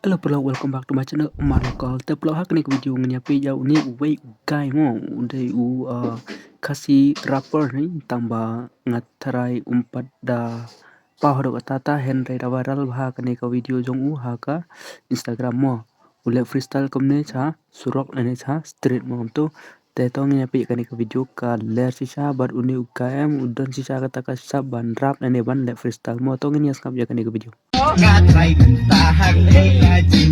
Hello pelong, welcome back to my channel Umar Local. Te pelong hak ni ke video nyapi jauh ni uwei ugai mo unde kasih rapper ni tambah ngatarai umpat da pahro tata Henry da viral bahak ni ke video jong haka Instagram mo ule freestyle komne cha surok ane cha street mo tu te tong nyapi kan ke video ka ler sisa bar uni UKM udan sisa kata kasab ban rap ane ban le freestyle mo tong ni askap ya kan ke video. Ngatry tahan ngaji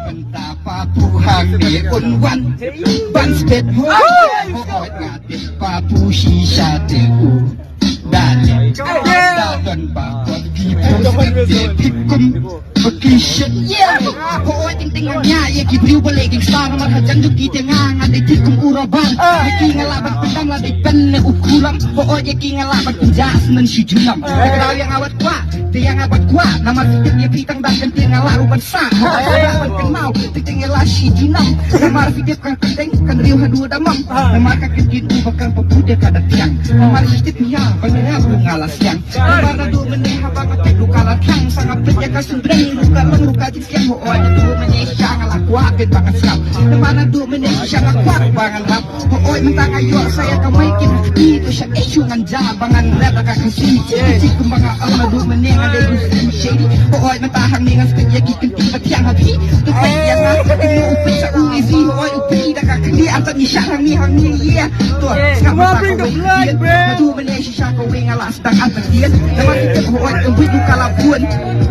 Penta papuhang di unwan Ban spet hoit ngatit papu shisha teu Dale dadon bakot pikum Bekishet hoit ting ting nya ye ki priu baleging star marhajan du ki tengang ade tikum uraban ki ngalaban pedang la de penne ukulam hoit ye ki ngalaban ujas men si junam kalau yang awat kuat dia yang awat kuat nama titik ye pitang dan kentir ngalaru bansa ban kenau titik ngala si junam nama titik kan kendeng kan riu hadu damam nama ka kedin bakang pepude kada tiang nama titik nya bangnya ngalas yang nama du meneh habang tedu kala tiang sangat penjaga sundreng luka jikian hoit du meneh sang ala kuat ben bangan sap nama du meneh sang kuat bangan rap hoit mentang ayo saya kamaikin itu sya isu nganja bangan rap ka kasi si kumbaga ala du meneh ada du shady hoit mentahang ni ngas kaya gikin tiang habi tu payang ini upi sa uizi hoit upi da ka kali antar ni syarang ni hang ni ya tu skama bring the blood bro du meneh sya ko wing ala sedang antar dia nama kita hoit ubi du kala buan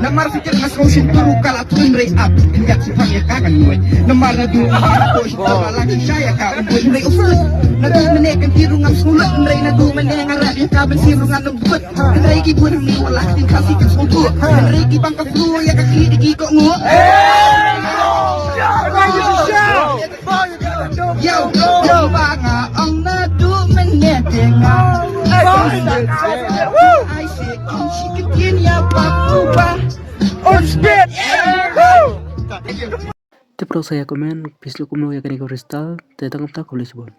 nama fikir ngas kau turu kala tun re up ingat si pang ya kagan hoit nama du ko sya lagi saya ka ubi re ufut nadu meneh kan tiru ngam sulat re nadu meneh ngarap ya ka ben siru ngam lembut re ki buan ni wala tin kasih kan suntu re ki bang ka flu ya ka ki di ko ngo yo banga ang nadu meneh tengah I say chicken ya papuba on spit Te pelong saya komen pislu kumno ya kan ke freestyle te tangkap tak kulis bon.